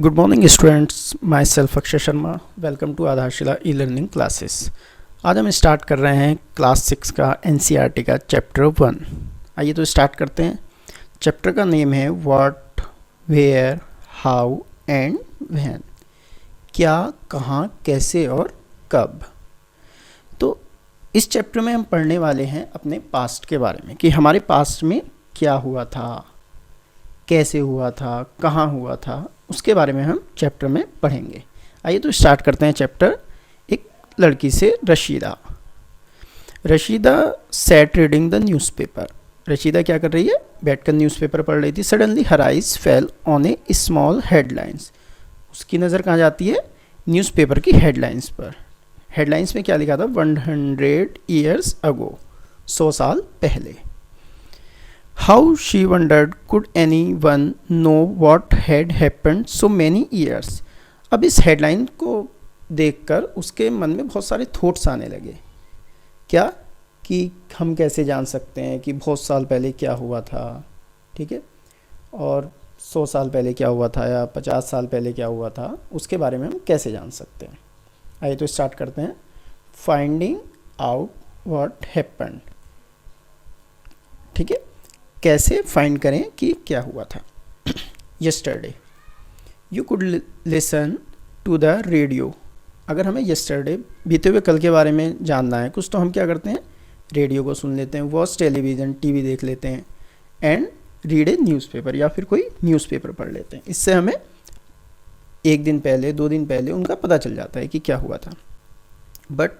Good morning students, myself Akshay Sharma, welcome to Aadharshila e learning classes. आज हम start कर रहे हैं क्लास 6 का एनसीईआरटी का चैप्टर 1। आइए तो स्टार्ट करते हैं। चैप्टर का नेम है what, where, how and when. क्या, कहाँ, कैसे और कब। तो इस चैप्टर में हम पढ़ने वाले हैं अपने पास्ट के बारे में कि हमारे पास्ट में क्या हुआ था, कैसे हुआ था, कहाँ हुआ था, उसके बारे में हम चैप्टर में पढ़ेंगे। आइए तो स्टार्ट करते हैं चैप्टर। एक लड़की से Rashida sat reading the newspaper. Rashida क्या कर रही है, बैठकर न्यूज़पेपर पढ़ रही थी। Suddenly her eyes fell on a small headlines. उसकी नज़र कहाँ जाती है, न्यूज़पेपर की हेडलाइंस पर। हेडलाइंस में क्या लिखा था, 100 years ago, 100 साल पहले। How she wondered, could anyone know what had happened so many years? अब इस हेडलाइन को देखकर उसके मन में बहुत सारे थॉट्स आने लगे। क्या कि हम कैसे जान सकते हैं कि बहुत साल पहले क्या हुआ था, ठीक है, और 100 साल पहले क्या हुआ था या 50 साल पहले क्या हुआ था, उसके बारे में हम कैसे जान सकते हैं। आइए तो स्टार्ट करते हैं। फाइंडिंग आउट व्हाट हैपेंड, ठीक है, कैसे फाइंड करें कि क्या हुआ था। Yesterday you could listen to the radio. अगर हमें यस्टरडे, बीते हुए कल के बारे में जानना है कुछ, तो हम क्या करते हैं, रेडियो को सुन लेते हैं, वॉच टेलीविज़न, टीवी देख लेते हैं, एंड रीड ए न्यूज़पेपर, या फिर कोई न्यूज़पेपर पढ़ लेते हैं। इससे हमें एक दिन पहले, 2 दिन पहले उनका पता चल जाता है कि क्या हुआ था। बट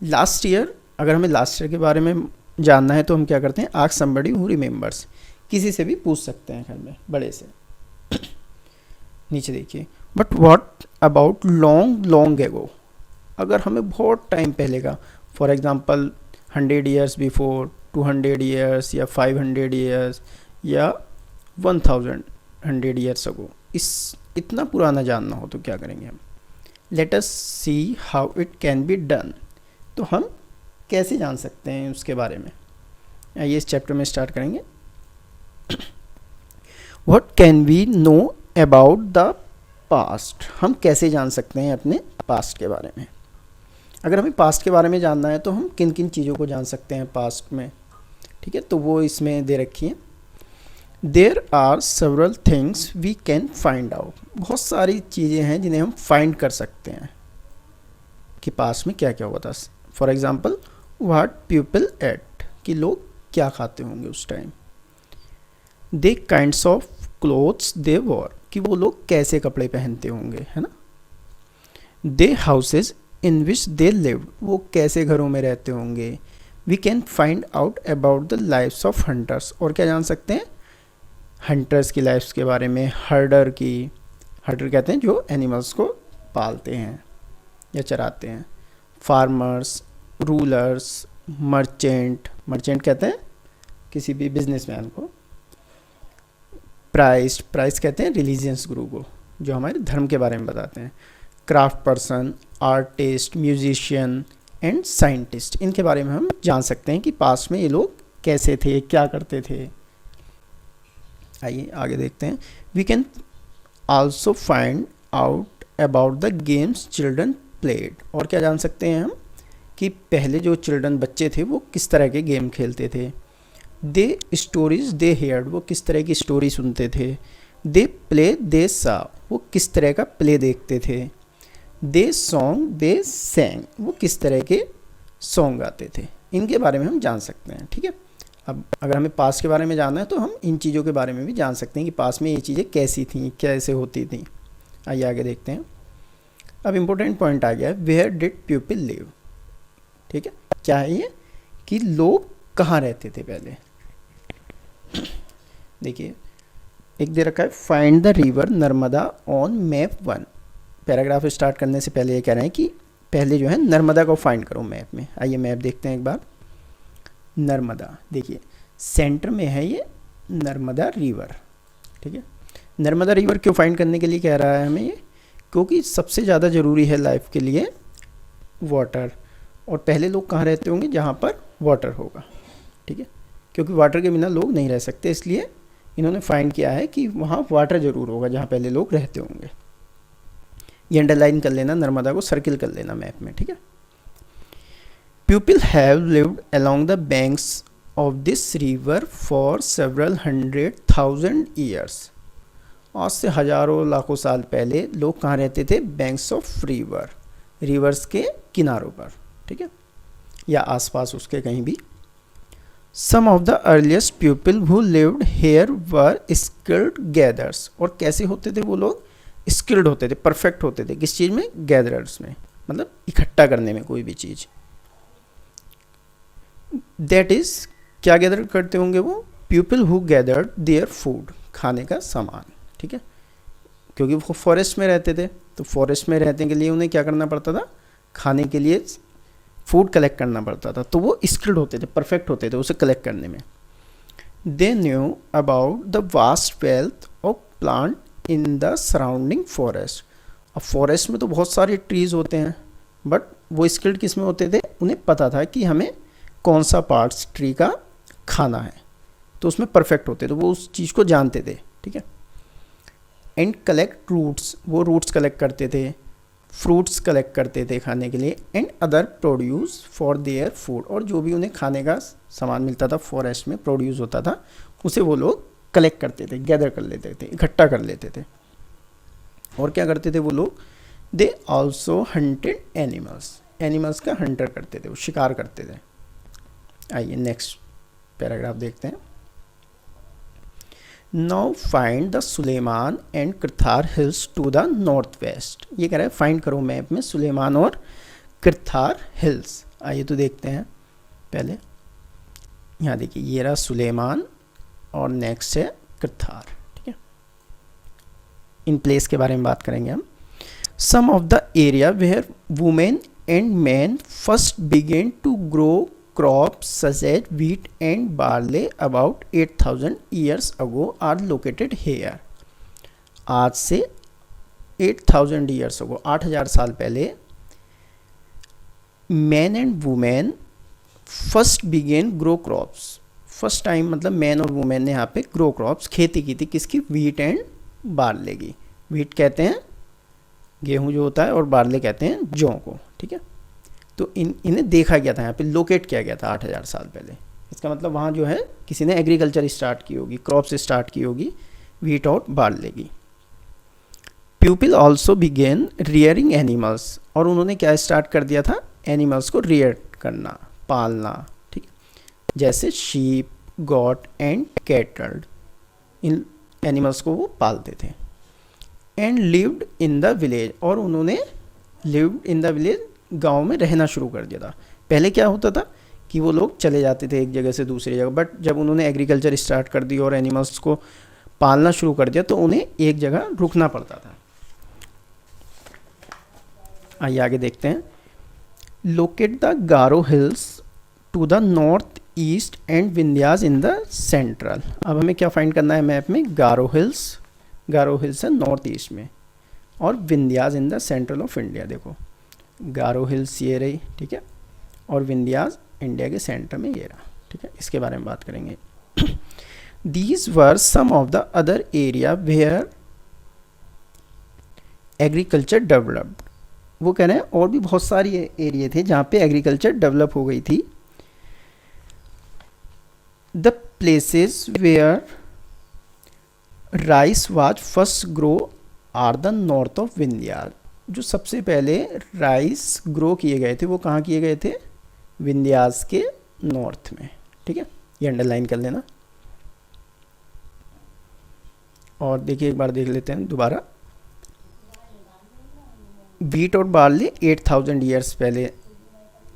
लास्ट ईयर, अगर हमें लास्ट ईयर के बारे में जानना है तो हम क्या करते हैं, आस्क समबडी हु रिमेंबर्स। किसी से भी पूछ सकते हैं घर में, बड़े से। नीचे देखिए, but what about long long ago. अगर हमें बहुत टाइम पहले का, for example 100 years before, 200 years या 500 years या 1100 years अगो, इस इतना पुराना जानना हो तो क्या करेंगे हम। Let us see how it can be done. तो हम कैसे जान सकते हैं उसके बारे में, आइए इस चैप्टर में स्टार्ट करेंगे। What can we know about the past. हम कैसे जान सकते हैं अपने पास्ट के बारे में। अगर हमें पास्ट के बारे में जानना है तो हम किन किन चीज़ों को जान सकते हैं पास्ट में, ठीक है, तो वो इसमें दे रखी है। There are several things we can find out. बहुत सारी चीज़ें हैं जिन्हें हम फाइंड कर सकते हैं कि पास्ट में क्या क्या हुआ था। For example what people at, कि लोग क्या खाते होंगे उस time. They kinds of clothes they war, कि वो लोग कैसे कपड़े पहनते होंगे, है ना। दे houses in which they lived, वो कैसे घरों में रहते होंगे। We can find out about the lifes of hunters, और क्या जान सकते हैं, हंटर्स की लाइफ्स के बारे में। हर्डर की, हर्डर कहते हैं जो एनिमल्स को पालते हैं या चराते हैं। फार्मर्स, रूलर्स, मर्चेंट, मर्चेंट कहते हैं किसी भी बिजनेसमैन को। प्राइस्ट, प्राइस्ट कहते हैं रिलीजियस गुरु को, जो हमारे धर्म के बारे में बताते हैं। Craft person, artist, musician and scientist, इनके बारे में हम जान सकते हैं कि पास्ट में ये लोग कैसे थे, क्या करते थे। आइए आगे देखते हैं। We can also find out about the games children played, और क्या जान सकते हैं हम कि पहले जो चिल्ड्रन, बच्चे थे, वो किस तरह के गेम खेलते थे। दे स्टोरीज दे हेयर्ड, वो किस तरह की स्टोरी सुनते थे। दे प्ले दे सा, वो किस तरह का प्ले देखते थे। दे सॉन्ग दे सैंग, वो किस तरह के सॉन्ग गाते थे। इनके बारे में हम जान सकते हैं, ठीक है। अब अगर हमें पास्ट के बारे में जानना है तो हम इन चीज़ों के बारे में भी जान सकते हैं कि पास्ट में ये चीज़ें कैसी थी, कैसे होती थी। आइए आगे देखते हैं। अब इम्पोर्टेंट पॉइंट आ गया है, वेयर डिड पीपल लिव, ठीक है। क्या है ये, कि लोग कहाँ रहते थे पहले। देखिए एक दे रखा है, find the river Narmada on map 1। Paragraph start करने से पहले ये कह रहे हैं कि पहले जो है नर्मदा को फाइंड करो मैप में। आइए मैप देखते हैं एक बार। नर्मदा, देखिए सेंटर में है ये नर्मदा रिवर, ठीक है। नर्मदा रिवर क्यों फाइंड करने के लिए कह रहा है हमें ये, क्योंकि सबसे ज़्यादा ज़रूरी है लाइफ के लिए वाटर, और पहले लोग कहाँ रहते होंगे, जहाँ पर वाटर होगा, ठीक है, क्योंकि वाटर के बिना लोग नहीं रह सकते। इसलिए इन्होंने फाइंड किया है कि वहाँ वाटर ज़रूर होगा जहाँ पहले लोग रहते होंगे। ये अंडरलाइन कर लेना, नर्मदा को सर्किल कर लेना मैप में, ठीक है। People have lived along the banks of this river for several 100,000 years. आज से हजारों लाखों साल पहले लोग कहाँ रहते थे? बैंक्स ऑफ रिवर, रिवर्स के किनारों पर, ठीक है, या आसपास उसके कहीं भी। Some of the earliest people who lived here were skilled gatherers. और कैसे होते थे वो लोग? स्किल्ड होते थे, परफेक्ट होते थे। किस चीज़ में? गैदरर्स में, मतलब इकट्ठा करने में कोई भी चीज़। दैट इज, क्या गैदर करते होंगे वो? People who gathered their food, खाने का सामान, ठीक है, क्योंकि वो फॉरेस्ट में रहते थे, तो फॉरेस्ट में रहने के लिए उन्हें क्या करना पड़ता था? खाने के लिए फूड कलेक्ट करना पड़ता था, तो वो स्किल्ड होते थे, परफेक्ट होते थे उसे कलेक्ट करने में। They knew about the vast wealth of plant in the surrounding forest. अब फॉरेस्ट में तो बहुत सारे ट्रीज होते हैं, बट वो स्किल्ड किस में होते थे? उन्हें पता था कि हमें कौन सा पार्ट्स ट्री का खाना है, तो उसमें परफेक्ट होते थे, वो उस चीज़ को जानते थे, ठीक है। एंड कलेक्ट रूट्स, वो रूट्स कलेक्ट करते थे, फ्रूट्स कलेक्ट करते थे खाने के लिए। And other produce for their food, और जो भी उन्हें खाने का सामान मिलता था फॉरेस्ट में प्रोड्यूस होता था, उसे वो लोग कलेक्ट करते थे, गैदर कर लेते थे, इकट्ठा कर लेते थे। और क्या करते थे वो लोग? They also hunted animals, animals का हंटर करते थे, वो शिकार करते थे। आइए नेक्स्ट पैराग्राफ देखते हैं। Now find the Sulaiman and Kirthar hills to the north west. ये कह रहा है फाइंड करो मैप में सुलेमान और कृथार हिल्स। आइए तो देखते हैं। पहले यहाँ देखिए, ये रहा सुलेमान और नेक्स्ट है कृथार, ठीक है। इन प्लेस के बारे में बात करेंगे हम। Some of the area where women and man first began to grow crops such as wheat and barley about 8,000 years ago are located here। आज से 8,000 years ago, 8,000 साल पहले, man and women first began grow crops. First time मतलब man और women ने यहाँ पे grow crops, खेती की थी, किसकी? व्हीट एंड बार्ले की। व्हीट कहते हैं गेहूँ जो होता है, और बार्ले कहते हैं जौ को, ठीक है। तो इन्हें देखा गया था, यहाँ पे लोकेट किया गया था 8,000 साल पहले। इसका मतलब वहाँ जो है किसी ने एग्रीकल्चर स्टार्ट की होगी, क्रॉप्स स्टार्ट की होगी, व्हीट और बार्ले की। People also began rearing animals, और उन्होंने क्या स्टार्ट कर दिया था? एनिमल्स को रियर करना, पालना, ठीक है, जैसे sheep, got and cattle, in animals को वो पालते थे। And lived in the village, और उन्होंने लिव्ड इन द विलेज, गांव में रहना शुरू कर दिया था। पहले क्या होता था कि वो लोग चले जाते थे एक जगह से दूसरी जगह, बट जब उन्होंने एग्रीकल्चर स्टार्ट कर दी और एनिमल्स को पालना शुरू कर दिया, तो उन्हें एक जगह रुकना पड़ता था। आइए आगे देखते हैं। Locate the Garo hills to the north east and Vindhyas in the central. अब हमें क्या फाइंड करना है मैप में? गारो हिल्स है नॉर्थ ईस्ट में, और Vindhyas in the central of India. देखो गारो हिल्स ये रही, ठीक है, और विंध्यास इंडिया के सेंटर में ये रहा, ठीक है। इसके बारे में बात करेंगे। These were some of the other area where agriculture developed. वो कह रहे हैं और भी बहुत सारी एरिया थे जहाँ पे एग्रीकल्चर डेवलप हो गई थी। The places where rice was first grow are the north of Vindhyas. जो सबसे पहले राइस ग्रो किए गए थे वो कहाँ किए गए थे? विंध्यास के नॉर्थ में, ठीक है, ये अंडरलाइन कर लेना। और देखिए एक बार देख लेते हैं दोबारा। व्हीट और बार्ली 8,000 ईयर्स पहले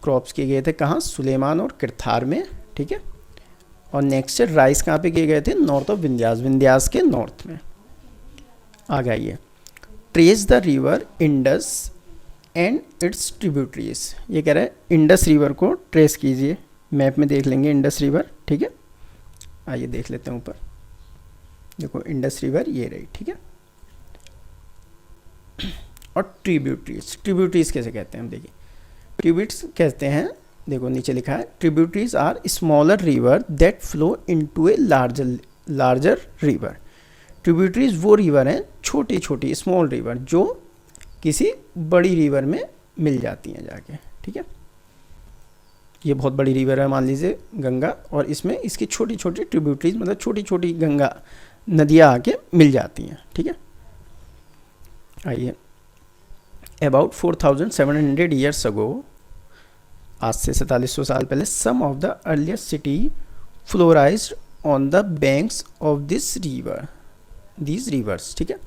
क्रॉप्स किए गए थे, कहाँ? सुलेमान और कृथार में, ठीक है। और नेक्स्ट राइस कहाँ पे किए गए थे? नॉर्थ ऑफ विंध्यास, विंध्यास के नॉर्थ में। आ गई trace the river Indus and its tributaries. ये कह रहा है इंडस रिवर को ट्रेस कीजिए। मैप में देख लेंगे इंडस रिवर, ठीक है। आइए देख लेते हैं ऊपर, देखो इंडस रिवर ये रही, ठीक है। और ट्रिब्यूटरीज कैसे कहते हैं हम देखिए। ट्रिब्यूट्स कहते हैं, देखो नीचे लिखा है, tributaries are smaller river that flow into a larger river. Tributaries वो रिवर हैं, छोटी छोटी स्मॉल रिवर, जो किसी बड़ी रिवर में मिल जाती हैं जाके, ठीक है। ये बहुत बड़ी रिवर है मान लीजिए गंगा, और इसमें इसकी छोटी छोटी ट्रिब्यूटरीज मतलब छोटी छोटी गंगा नदियाँ आके मिल जाती हैं, ठीक है। आइए, अबाउट 4700 ईयर्स अगो, आज से 4700 साल पहले, some of the earliest city flourished on the banks of this river, these rivers, ठीक है।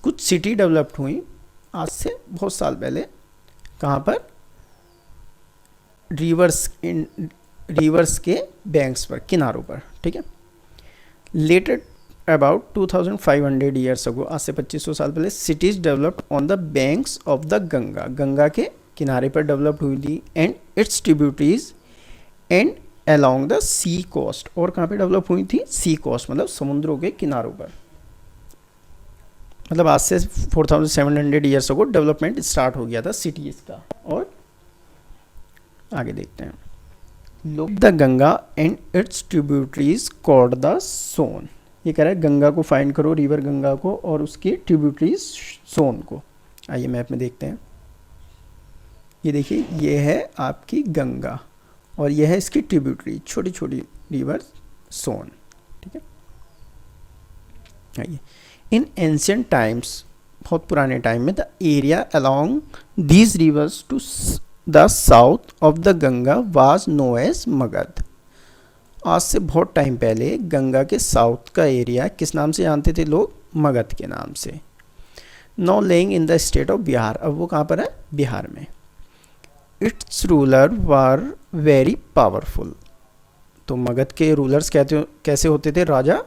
कुछ सिटी डेवलप्ड हुई आज से बहुत साल पहले, कहाँ पर, रिवर्स के बैंक्स पर, किनारों पर, ठीक है। लेटर अबाउट 2500 ईयर्स अगो, आज से 2500 साल पहले, cities developed on the banks of the Ganga, Ganga के किनारे पर डेवलप्ड हुई थी, and its tributaries and along the sea coast, और कहाँ पे डेवलप हुई थी, सी कोस्ट मतलब समुद्रों के किनारों पर। मतलब आज से 4700 ईयर्स अगो डेवलपमेंट स्टार्ट हो गया था सिटीज़ का। और आगे देखते हैं, look the Ganga and its tributaries called the Son, ये कह रहा है गंगा को फाइंड करो, रिवर गंगा को और उसकी ट्रिब्यूटरीज सोन को। आइए मैप में देखते हैं, ये देखिए ये है आपकी गंगा और ये है इसकी ट्रिब्यूटरी छोटी छोटी रिवर सोन, ठीक है। आइए, इन एंशियंट टाइम्स, बहुत पुराने टाइम में, the area along these rivers to the south of the Ganga was known as Magadha, आज से बहुत टाइम पहले गंगा के साउथ का एरिया किस नाम से जानते थे लोग, मगध के नाम से। Now laying in the state of Bihar, अब वो कहाँ पर है, बिहार में। It's ruler were very powerful, तो मगध के रूलर्स कैसे होते थे, राजा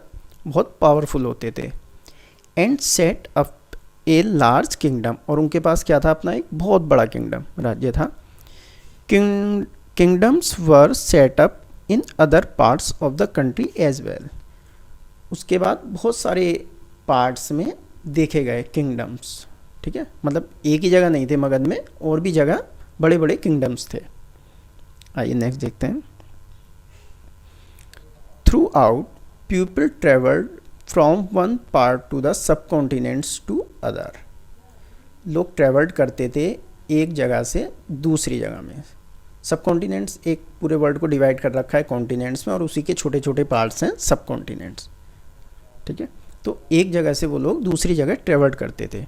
बहुत पावरफुल होते थे। And set up a large kingdom, और उनके पास क्या था, अपना एक बहुत बड़ा किंगडम, राज्य था। Kingdoms were set up in other parts of the country as well, उसके बाद बहुत सारे पार्ट्स में देखे गए किंगडम्स, ठीक है। मतलब एक ही जगह नहीं थे मगध में, और भी जगह बड़े बड़े किंगडम्स थे। आइए नेक्स्ट देखते हैं, throughout people travelled from one part to the subcontinents to other, लोग ट्रेवल्ड करते थे एक जगह से दूसरी जगह में। सब कॉन्टिनेंट्स, एक पूरे वर्ल्ड को डिवाइड कर रखा है कॉन्टिनेंट्स में, और उसी के छोटे छोटे पार्ट्स हैं सब कॉन्टिनेंट्स, ठीक है। तो एक जगह से वो लोग दूसरी जगह ट्रेवल्ड करते थे।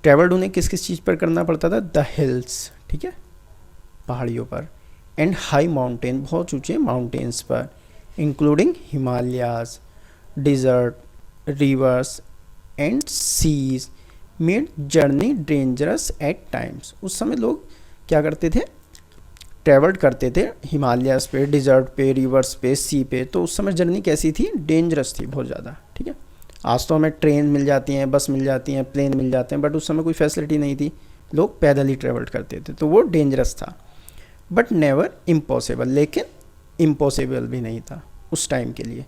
ट्रेवल्ड उन्हें किस किस चीज़ पर करना पड़ता था, द हिल्स, ठीक है, पहाड़ियों पर, एंड हाई माउंटेन, बहुत ऊंचे माउंटेन्स पर, including Himalayas, desert, rivers and seas, made journey dangerous at times. उस समय लोग क्या करते थे, ट्रेवल्ड करते थे हिमालयाज पे, डिजर्ट पे, रिवर्स पे, सी पे, तो उस समय जर्नी कैसी थी, डेंजरस थी बहुत ज़्यादा, ठीक है। आज तो हमें ट्रेन मिल जाती हैं, बस मिल जाती हैं, प्लेन मिल जाते हैं, बट उस समय कोई फैसिलिटी नहीं थी, लोग पैदल ही ट्रेवल्ड करते थे, तो वो डेंजरस था, बट नेवर इम्पॉसिबल, लेकिन इम्पॉसिबल भी नहीं था उस टाइम के लिए।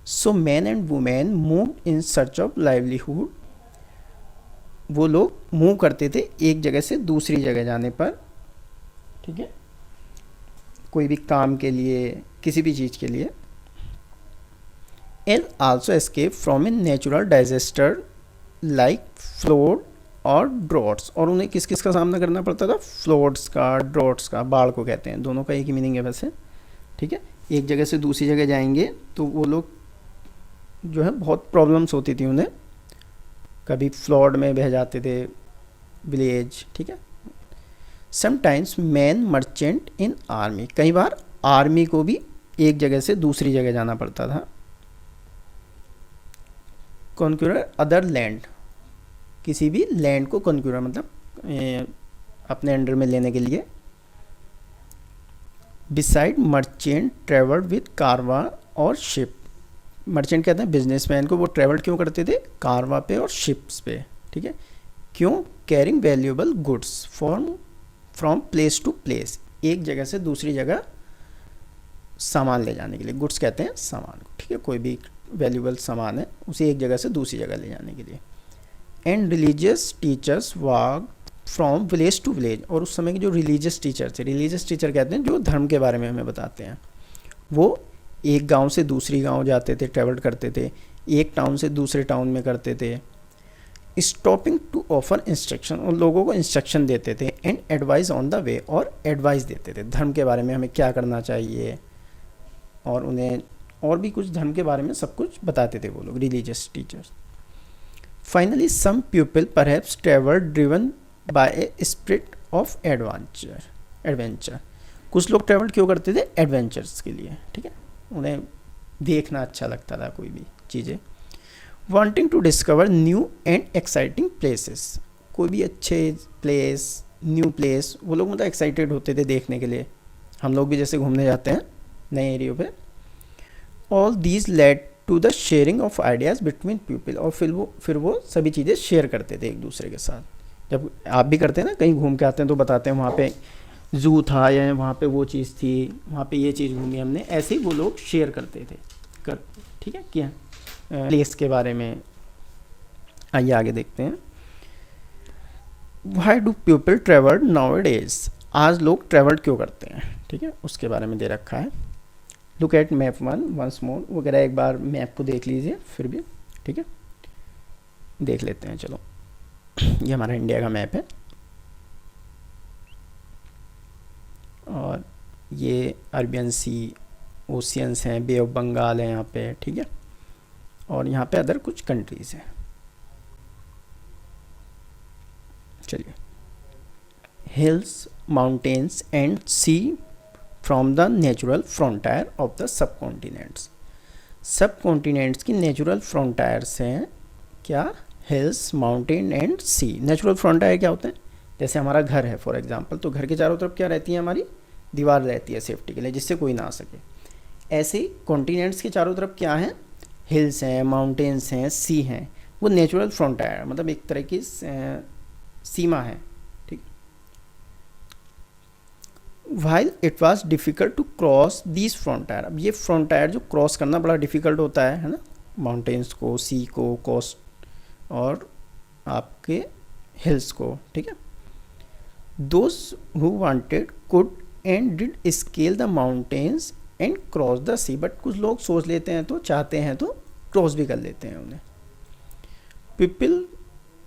So man and women move in search of livelihood, वो लोग मूव करते थे एक जगह से दूसरी जगह जाने पर, ठीक है, कोई भी काम के लिए, किसी भी चीज़ के लिए। And also escape from a natural disaster like flowed और ड्रॉट्स, और उन्हें किस किस का सामना करना पड़ता था, फ्लोड्स का, ड्रॉट्स का, बाढ़ को कहते हैं, दोनों का एक ही मीनिंग है वैसे, ठीक है। एक जगह से दूसरी जगह जाएंगे तो वो लोग जो है बहुत प्रॉब्लम्स होती थी उन्हें, कभी फ्लड में बह जाते थे विलेज, ठीक है। समटाइम्स मैन मर्चेंट इन आर्मी, कई बार आर्मी को भी एक जगह से दूसरी जगह जाना पड़ता था। कॉन्क्यूरर अदर लैंड, किसी भी लैंड को कॉन्क्यूरर मतलब अपने अंडर में लेने के लिए। बिसाइड मर्चेंट ट्रेवल्ड विद कारवा और शिप, मर्चेंट कहते हैं बिजनेसमैन को, वो ट्रेवल क्यों करते थे, कारवा पे और शिप्स पे, ठीक है। क्यों, carrying valuable goods from place to place, एक जगह से दूसरी जगह सामान ले जाने के लिए, गुड्स कहते हैं सामान को, ठीक है, कोई भी वैल्यूएबल सामान है उसे एक जगह से दूसरी जगह ले जाने के लिए। And religious teachers walk from village to village, और उस समय के जो रिलीजियस टीचर थे, रिलीजियस टीचर कहते हैं जो धर्म के बारे में हमें बताते हैं, वो एक गांव से दूसरी गांव जाते थे, ट्रेवल करते थे, एक टाउन से दूसरे टाउन में करते थे। स्टॉपिंग टू ऑफर इंस्ट्रक्शन, और लोगों को इंस्ट्रक्शन देते थे, and advice on the way, और एडवाइस देते थे धर्म के बारे में हमें क्या करना चाहिए, और उन्हें और भी कुछ धर्म के बारे में सब कुछ बताते थे वो लोग, religious teachers. Finally some people perhaps travel driven by a spirit of adventure. कुछ लोग ट्रैवल क्यों करते थे? एडवेंचर्स के लिए, ठीक है, उन्हें देखना अच्छा लगता था कोई भी चीज़ें। Wanting to discover new and exciting places, कोई भी अच्छे प्लेस, न्यू प्लेस, वो लोग मतलब एक्साइटेड होते थे देखने के लिए। हम लोग भी जैसे घूमने जाते हैं नए एरियो पे। All these led to the sharing of ideas between people, और फिर वो सभी चीज़ें शेयर करते थे एक दूसरे के साथ। जब आप भी करते हैं ना, कहीं घूम के आते हैं तो बताते हैं वहाँ पे ज़ू था, या वहाँ पे वो चीज़ थी, वहाँ पे ये चीज़ घूमी हमने, ऐसे ही वो लोग शेयर करते थे ठीक है, क्या प्लेस के बारे में। आइए आगे देखते हैं। Why do people travel now days, आज लोग ट्रेवल क्यों करते हैं, ठीक है, उसके बारे में दे रखा है। Look at map 1 once more वगैरह, एक बार मैप को देख लीजिए फिर भी, ठीक है, देख लेते हैं। चलो ये हमारा इंडिया का मैप है, और ये अरबियन सी, ओशियंस हैं, बे ऑफ बंगाल है यहाँ पे, ठीक है, और यहाँ पे अदर कुछ कंट्रीज़ हैं। चलिए, hills, mountains and sea from the natural frontier of the subcontinents. Subcontinents की नेचुरल फ्रंटायर्स हैं क्या? Hills, mountain and sea. Natural frontier क्या होते हैं? जैसे हमारा घर है फॉर एग्जांपल, तो घर के चारों तरफ क्या रहती है? हमारी दीवार रहती है सेफ्टी के लिए, जिससे कोई ना आ सके। ऐसे ही कॉन्टिनेंट्स के चारों तरफ क्या है? हिल्स हैं, माउंटेन्स हैं, सी हैं। वो नेचुरल फ्रंटायर मतलब एक तरह की सीमा है, ठीक। While it was difficult to cross this frontier, अब ये फ्रंटायर जो क्रॉस करना बड़ा डिफ़िकल्ट होता है ना, माउंटेन्स को, सी को, कोस्ट और आपके हिल्स को, ठीक है। Those who wanted could and did scale the mountains and cross the sea, but कुछ लोग सोच लेते हैं तो चाहते हैं तो क्रॉस भी कर लेते हैं उन्हें। People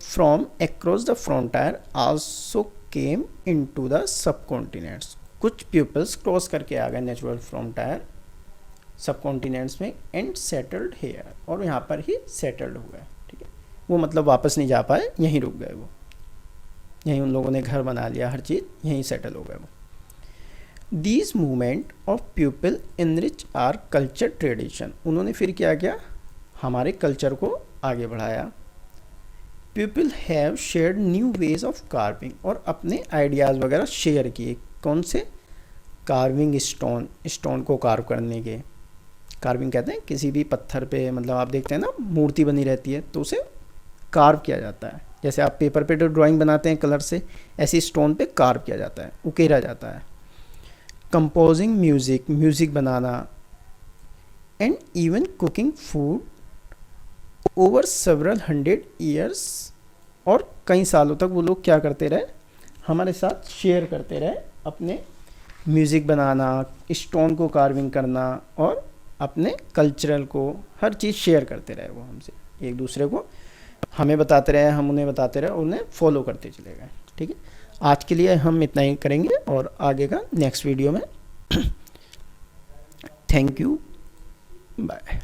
from across the frontier also came into the sub continents, कुछ पीपल्स क्रॉस करके आ गए नेचुरल फ्रंटायर सब कॉन्टिनेंट्स में, एंड सेटल्ड हेयर, और यहाँ पर ही सेटल्ड हुए, ठीक है। वो मतलब वापस नहीं जा पाए, यहीं रुक गए वो, यहीं उन लोगों ने घर बना लिया, हर चीज़ यहीं सेटल हो गए वो। These movement of people enrich our culture tradition, उन्होंने फिर क्या किया? हमारे कल्चर को आगे बढ़ाया। People have shared new ways of carving, और अपने आइडियाज़ वगैरह शेयर किए। कौन से? कार्विंग, स्टोन को कार्व करने के, कार्विंग कहते हैं किसी भी पत्थर पे, मतलब आप देखते हैं ना मूर्ति बनी रहती है तो उसे कार्व किया जाता है। जैसे आप पेपर पे तो ड्राइंग बनाते हैं कलर से, ऐसी स्टोन पे कार्व किया जाता है, उकेरा जाता है। Composing music, music banana, and even cooking food over several 100 years, और कई सालों तक वो लोग क्या करते रहे? हमारे साथ शेयर करते रहे अपने म्यूज़िक बनाना, स्टोन को कार्विंग करना, और अपने कल्चरल को, हर चीज़ शेयर करते रहे वो हमसे, एक दूसरे को हमें बताते रहे, हम उन्हें बताते रहे, उन्हें फॉलो करते चले गए, ठीक है। आज के लिए हम इतना ही करेंगे, और आगे का नेक्स्ट वीडियो में। Thank you, bye.